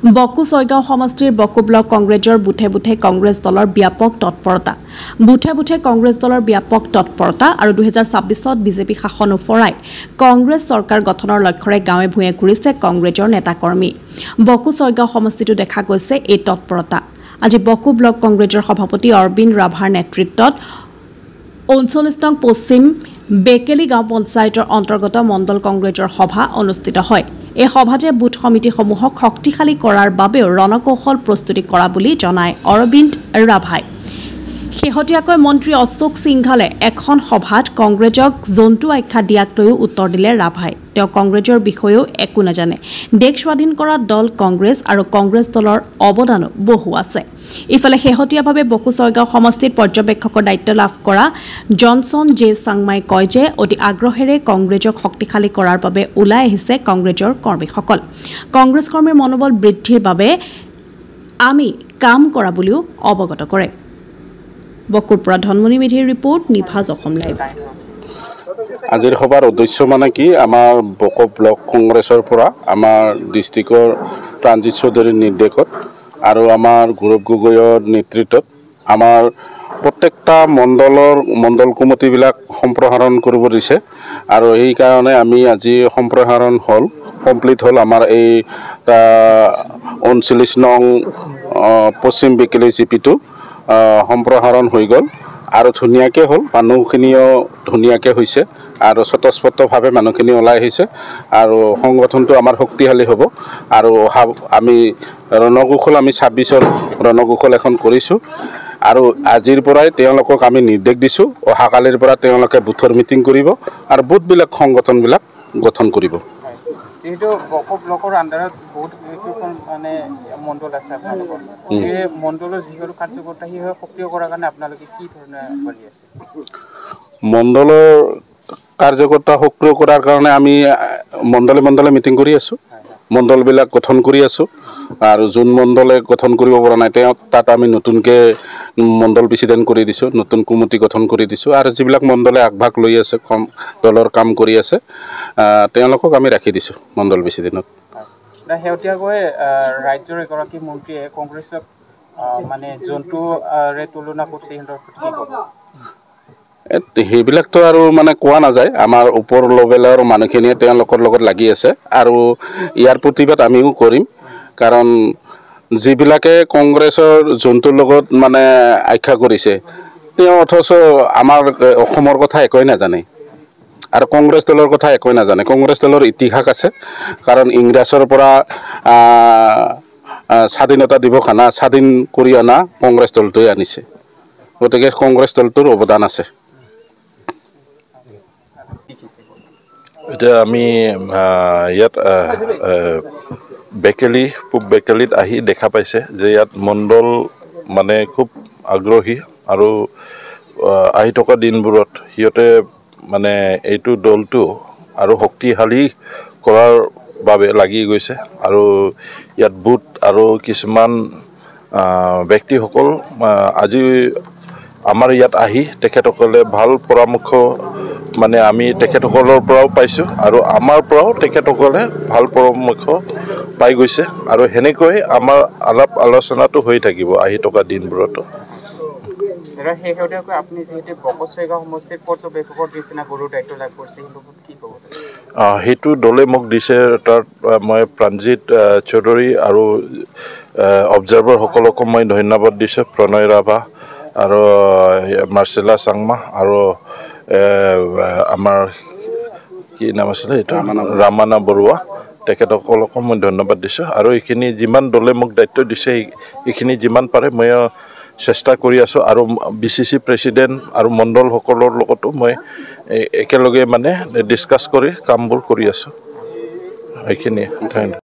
বকু ছয়গাঁও সমষ্টিৰ বকু ব্লক কংগ্ৰেছৰ বুথে বুথে কংগ্ৰেছ দলৰ ব্যাপক তৎপৰতা বুথে বুথে কংগ্ৰেছ দলৰ ব্যাপক তৎপৰতা আৰু 2026ত বিজেপি শাসন উফৰাই কংগ্ৰেছ চৰকাৰ গঠনৰ লক্ষ্যৰে গাঁৱে ভূঞে ঘূৰিছে কংগ্ৰেছৰ নেতাকৰ্মী বকু ছয়গাঁও সমষ্টিটো দেখা গৈছে এই তৎপৰতা আজি বকু ব্লক কংগ্ৰেছৰ সভাপতি অৰবিন্দ ৰাভাৰ নেতৃত্বত 39 নং পশ্চিম বেকেলি গাঁও পঞ্চায়তৰ অন্তৰ্গত মণ্ডল কংগ্ৰেছৰ সভা অনুষ্ঠিত হয় এই সভাতে বুথ সমিতিসমূহক শক্তিশালী কৰাৰ বাবেও ৰণকৌশল প্ৰস্তুতি কৰা বুলি জনায় অৰবিন্দ ৰাভাই শেহতীয়াকৈ মন্ত্ৰী অশোক সিংঘালে এখন সভাত কংগ্ৰেছক জন্তু আখ্যা দিয়াক লৈও উত্তৰ দিলে ৰাভাই তেওঁ কংগ্ৰেছৰ বিষয়েও একো নাজানে দেশ স্বাধীন কৰা দল কংগ্ৰেছ আৰু কংগ্ৰেছ দলৰ অৱদানো বহু আছে ইফালে শেহতীয়াভাৱে বকু ছয়গাঁও সমষ্টিত পৰ্যবেক্ষকৰ দায়িত্ব লাভ কৰা জনসন জে চাংমাই কয় যে অতি আগ্ৰহেৰে কংগ্ৰেছক শক্তিশালী কৰাৰ বাবে ওলাই আহিছে কংগ্ৰেছৰ কৰ্মীসকল কংগ্ৰেছ কৰ্মীৰ মনোবল বৃদ্ধিৰ বাবে আমি কাম কৰা বুলিও অৱগত কৰে বকুৰ পৰা ধনমণি মেধিৰ ৰিপৰ্ট নিভাজ অসম লাইভ আজিৰ সভাৰ উদ্দেশ্য মানে কি আমাৰ বকু ব্লক কংগ্ৰেছৰ পৰা আমাৰ ডিষ্ট্ৰিক্টৰ প্ৰাঞ্জিত চৌধুৰীৰ নিৰ্দেশত আৰু আমাৰ গৌৰৱ গগৈৰ নেতৃত্বত আমাৰ প্ৰত্যেকটা মণ্ডল কমিটিবিলাক সম্প্ৰসাৰণ কৰিব দিছে আৰু এই কাৰণে আমি আজি সম্প্ৰসাৰণ কমপ্লিট হ'ল আমাৰ এই 39 নং পশ্চিম বেকেলি জিপিটো সম্প্ৰসাৰণ হৈ গ'ল আৰু ধুনীয়াকে হ'ল মানুহখিনিও ধুনীয়াকে হৈছে আৰু স্বতঃস্ফূৰ্তভাৱে মানুহখিনি ওলাই আহিছে আৰু সংগঠনটো আমাৰ শক্তিশালী হ'ব আৰু আমি ৰণকৌশল আমি 26ৰ ৰণকৌশল এখন কৰিছোঁ আৰু আজিৰ পৰাই তেওঁলোকক আমি নিৰ্দেশ দিছোঁ অহাকালিৰ পৰা তেওঁলোকে বুথৰ মিটিং কৰিব আৰু বুথবিলাক সংগঠনবিলাক গঠন কৰিব যেহেতু বকু ব্লকৰ আণ্ডাৰত বহুত মানে মণ্ডল আছে আপোনালোকৰ এই মণ্ডলৰ যিসকল কাৰ্যকৰ্তা সেই সক্ৰিয় কৰাৰ কাৰণে আপোনালোকে কি ধৰণে কৰি আছে মণ্ডলৰ কাৰ্যকৰ্তা সক্ৰিয় কৰাৰ কাৰণে আমি মণ্ডলে মিটিং কৰি আছোঁ মণ্ডলবিলাক গঠন কৰি আছোঁ আৰু যোন মণ্ডলে গঠন কৰিব পৰা নাই তাত আমি নতুনকৈ মণ্ডল প্ৰেচিডেণ্ট কৰি দিছোঁ নতুন কমিটি গঠন কৰি দিছোঁ আৰু যিবিলাক মণ্ডলে আগভাগ লৈ আছে দলৰ কাম কৰি আছে তেওঁলোকক আমি ৰাখি দিছোঁ মণ্ডল প্ৰেচিডেণ্টত শেহতীয়াকৈ ৰাজ্যৰ এগৰাকী মন্ত্ৰীয়ে কংগ্ৰেছক মানে জন্তুৰে তুলনা কৰিছে সেইবিলাকতো আৰু মানে কোৱা নাযায় আমাৰ ওপৰ লেভেলৰ মানুহখিনিয়ে তেওঁলোকৰ লগত লাগি আছে আৰু ইয়াৰ প্ৰতিবাদ আমিও কৰিম কাৰণ যিবিলাকে কংগ্ৰেছৰ জন্তুৰ লগত মানে আখ্যা কৰিছে তেওঁ অথচ আমাৰ অসমৰ কথা একোৱেই নাজানে আৰু কংগ্ৰেছ দলৰ কথা একোৱেই নাজানে কংগ্ৰেছ দলৰ ইতিহাস আছে কাৰণ ইংৰাজৰ পৰা স্বাধীনতা দিৱস স্বাধীন কৰি অনা কংগ্ৰেছ দলটোৱে আনিছে গতিকে কংগ্ৰেছ দলটোৰ অৱদান আছে এতিয়া আমি ইয়াত পূব বেকেলিত আহি দেখা পাইছে যে ইয়াত মণ্ডল মানে খুব আগ্ৰহী আৰু আহি থকা দিনবোৰত সিহঁতে মানে এইটো দলটো আৰু শক্তিশালী কৰাৰ বাবে লাগি গৈছে আৰু ইয়াত বুথ আৰু কিছুমান ব্যক্তিসকল আজি আমাৰ ইয়াত আহি তেখেতসকলে ভাল পৰামৰ্শ মানে আমি তেখেতসকলৰ পৰাও পাইছোঁ আৰু আমাৰ পৰাও তেখেতসকলে ভাল পৰামৰ্শ পাই গৈছে আৰু সেনেকৈ আমাৰ আলাপ আলোচনাটো হৈ থাকিব আহি থকা দিনবোৰতো আপুনি যিহেতু বকু ছয়গাঁও সমষ্টিৰ পৰ্যবেক্ষকৰ নিচিনা গৰুৰ দায়িত্ব লাভ কৰিছে কি ক'ব সেইটো দলে মোক দিছে তাত মই প্ৰাঞ্জিত চৌধুৰী আৰু অবজাৰ্ভাৰসকলকো মই ধন্যবাদ দিছোঁ প্ৰণয় ৰাভা আৰু মাৰ্চেলা চাংমা আৰু আমাৰ কি নাম আছিলে এইটো ৰামানা বৰুৱা তেখেতসকলকো মই ধন্যবাদ দিছোঁ আৰু এইখিনি যিমান দলে মোক দায়িত্ব দিছে এইখিনি যিমান পাৰে মই চেষ্টা কৰি আছোঁ আৰু BCC প্ৰেচিডেণ্ট আৰু মণ্ডলসকলৰ লগতো মই একেলগে মানে ডিছকাছ কৰি কামবোৰ কৰি আছোঁ এইখিনিয়ে